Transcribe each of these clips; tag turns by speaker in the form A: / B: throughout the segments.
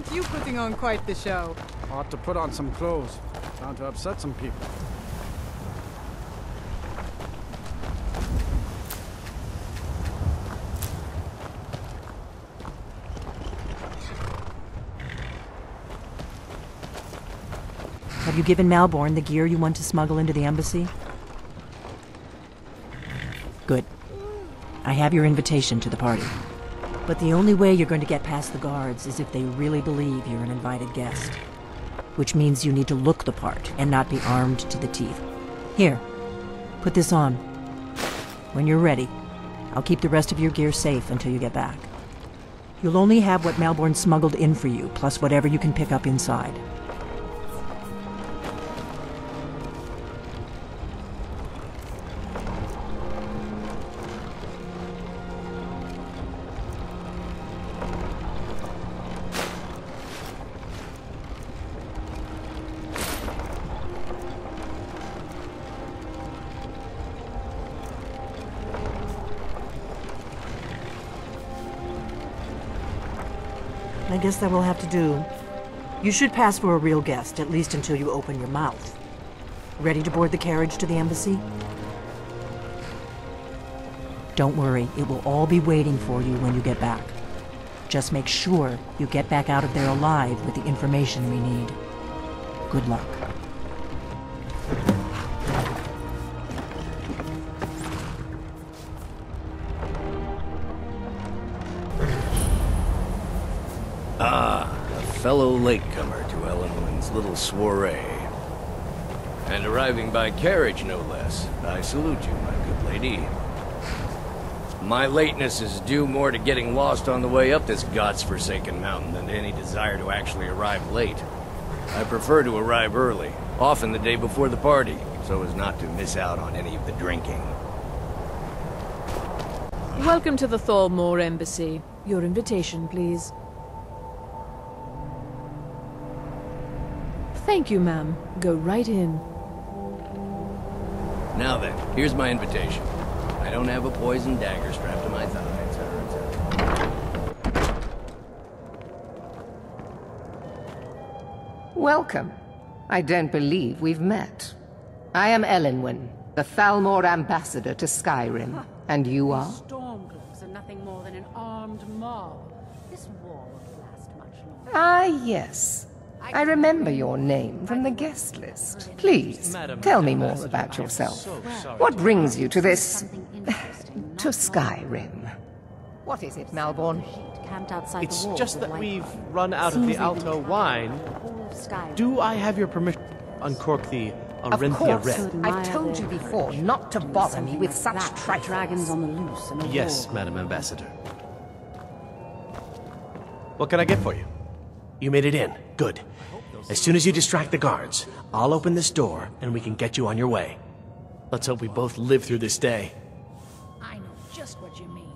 A: Aren't you putting on quite the show?
B: Ought to put on some clothes. Bound to upset some people.
C: Have you given Malborn the gear you want to smuggle into the embassy? Good. I have your invitation to the party. But the only way you're going to get past the guards is if they really believe you're an invited guest. Which means you need to look the part and not be armed to the teeth. Here, put this on. When you're ready, I'll keep the rest of your gear safe until you get back. You'll only have what Malborn smuggled in for you, plus whatever you can pick up inside. I guess that will have to do. You should pass for a real guest, at least until you open your mouth. Ready to board the carriage to the embassy? Don't worry, it will all be waiting for you when you get back. Just make sure you get back out of there alive with the information we need. Good luck.
D: A fellow latecomer to Ellenwood's little soiree. And arriving by carriage, no less. I salute you, my good lady. My lateness is due more to getting lost on the way up this god's-forsaken mountain than to any desire to actually arrive late. I prefer to arrive early, often the day before the party, so as not to miss out on any of the drinking.
E: Welcome to the Thalmors Embassy. Your invitation, please. Thank you, ma'am. Go right in.
D: Now then, here's my invitation. I don't have a poisoned dagger strapped to my thigh, etc., etc.
F: Welcome. I don't believe we've met. I am Ellenwood, the Thalmor ambassador to Skyrim. And you are?
G: Stormcloaks are nothing more than an armed mob. This war won't last much longer.
F: Ah, yes. I remember your name from the guest list. Please, tell me more about yourself. What brings you to this... to Skyrim? What is it, Malborn?
H: It's just that we've run out of the Alto wine. Do I have your permission to uncork the Arinthia Red?
F: I've told you before not to bother me with such trifles.
G: Dragons on the loose and
H: Yes, Madam Ambassador. What can I get for you? You made it in. Good. As soon as you distract the guards, I'll open this door and we can get you on your way. Let's hope we both live through this day.
G: I know just what you mean.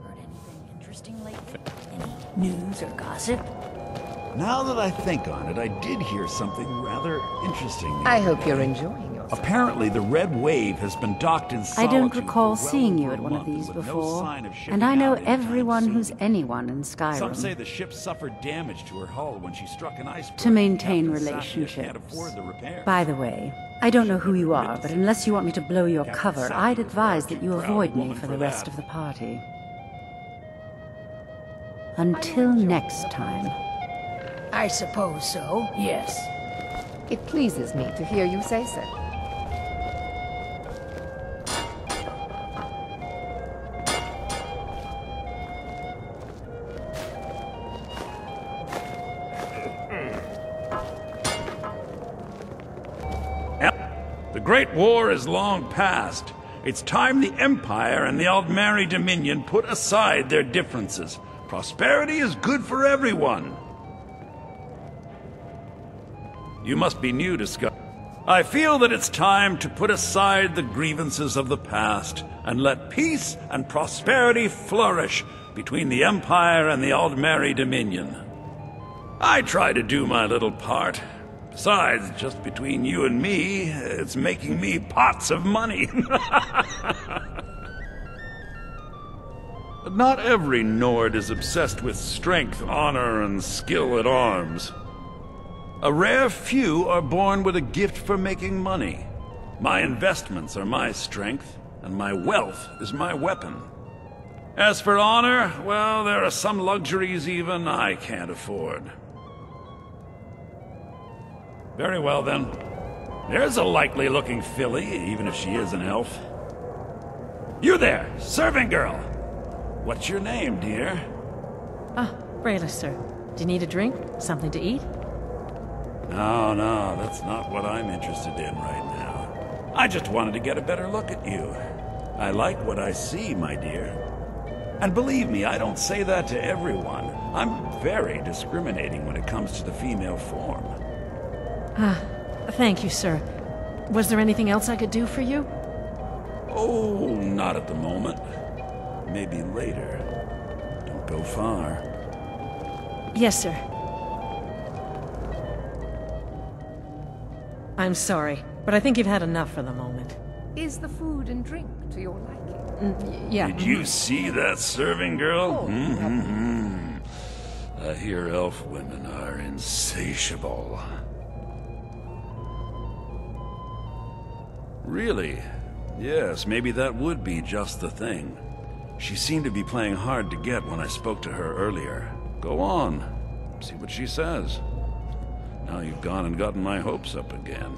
G: Heard anything interesting lately? Any news or gossip?
I: Now that I think on it, I did hear something rather interesting.
F: I hope you're enjoying yourself.
I: Apparently, the Red Wave has been docked in Solitude.
J: I don't recall seeing you at one of these before, and I know everyone who's anyone in Skyrim.
I: Some say the ship suffered damage to her hull when she struck an iceberg.
J: To maintain relationships. By the way, I don't know who you are, but unless you want me to blow your cover, I'd advise that you avoid me for the rest of the party. Until next time.
G: I suppose so, yes.
F: It pleases me to hear you say so.
I: The Great War is long past. It's time the Empire and the Aldmeri Dominion put aside their differences. Prosperity is good for everyone. You must be new to Skyrim. I feel that it's time to put aside the grievances of the past and let peace and prosperity flourish between the Empire and the Aldmeri Dominion. I try to do my little part. Besides, just between you and me, it's making me pots of money. Not every Nord is obsessed with strength, honor, and skill at arms. A rare few are born with a gift for making money. My investments are my strength, and my wealth is my weapon. As for honor, well, there are some luxuries even I can't afford. Very well, then. There's a likely-looking filly, even if she is an elf. You there, serving girl! What's your name, dear?
K: Ah, Brayla, sir. Do you need a drink? Something to eat?
I: No, that's not what I'm interested in right now. I just wanted to get a better look at you. I like what I see, my dear. And believe me, I don't say that to everyone. I'm very discriminating when it comes to the female form.
K: Ah, thank you, sir. Was there anything else I could do for you?
I: Oh, not at the moment. Maybe later. Don't go far.
K: Yes, sir. I'm sorry, but I think you've had enough for the moment.
F: Is the food and drink to your liking?
K: Yeah.
I: Did you see that serving girl? I hear elf women are insatiable. Really? Yes, maybe that would be just the thing. She seemed to be playing hard to get when I spoke to her earlier. Go on. See what she says. Now you've gone and gotten my hopes up again.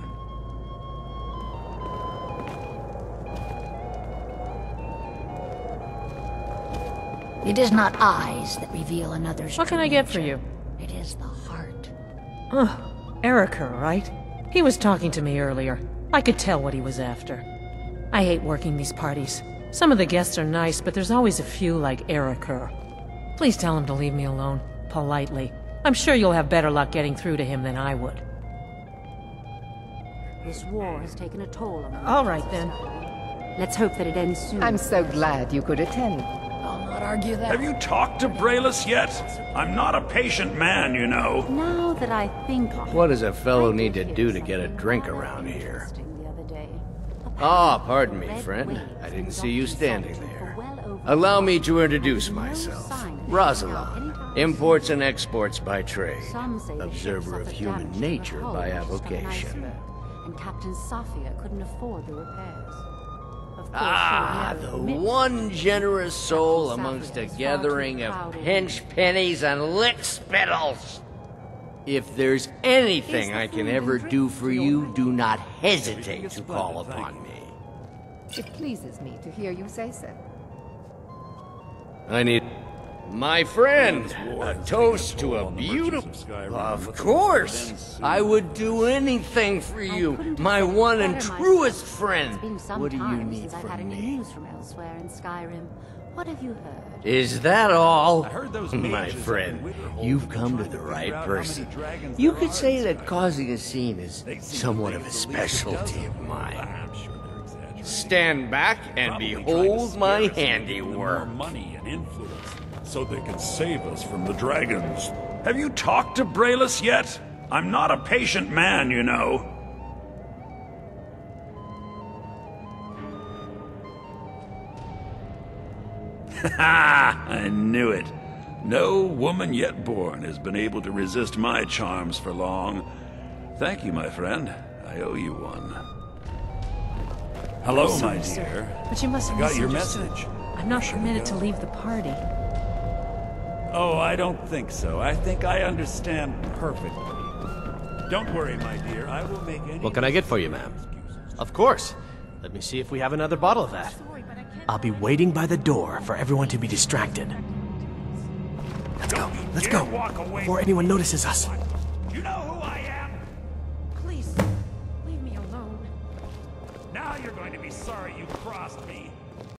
G: It is not eyes that reveal another's
K: What can I get for you?
G: It is the heart.
K: Oh, Erica, right? He was talking to me earlier. I could tell what he was after. I hate working these parties. Some of the guests are nice, but there's always a few like Erica. Please tell him to leave me alone, politely. I'm sure you'll have better luck getting through to him than I would.
J: This war has taken a toll on the
K: All right, then.
J: Let's hope that it ends soon.
F: I'm so glad you could attend.
G: I'll not argue that.
I: Have you talked to Braylis yet? I'm not a patient man, you know.
J: Now that I think of it,
D: What does a fellow need to do to get a drink around here?
J: the other day.
D: Ah, pardon me, friend. I didn't see you standing there. Allow me to introduce myself. Rosalind, imports and exports by trade. Observer of human nature by avocation.
J: And Captain Safia couldn't afford the repairs. Of course,
D: Ah, the one generous soul amongst a gathering of pinch pennies and lick spittles. If there's anything I can ever do for you, do not hesitate to call upon me.
F: It pleases me to hear you say so.
D: I need... My friend, a toast to a beautiful... Of course! I would do anything for you, my one and truest friend. What do you need from me?
J: News from elsewhere in Skyrim. What have you heard?
D: Is that all? My friend, you've come to the right person. You could say that causing a scene is somewhat of a specialty of mine. Stand back and behold my handiwork.
I: Money and influence, so they can save us from the dragons. Have you talked to Braylis yet? I'm not a patient man, you know. Ha! I knew it. No woman yet born has been able to resist my charms for long. Thank you, my friend. I owe you one. Hello, my dear.
K: But you must have
I: Got your
K: misunderstood.
I: message.
K: I'm not permitted to leave the party.
I: Oh, I don't think so. I think I understand perfectly. Don't worry, my dear. I will make any...
H: What can I get for you, ma'am? Of course. Let me see if we have another bottle of that. I'll be waiting by the door for everyone to be distracted. Let's go, before anyone notices us.
I: You know who I am?
K: Please, leave me alone.
I: Now you're going to be sorry you crossed me.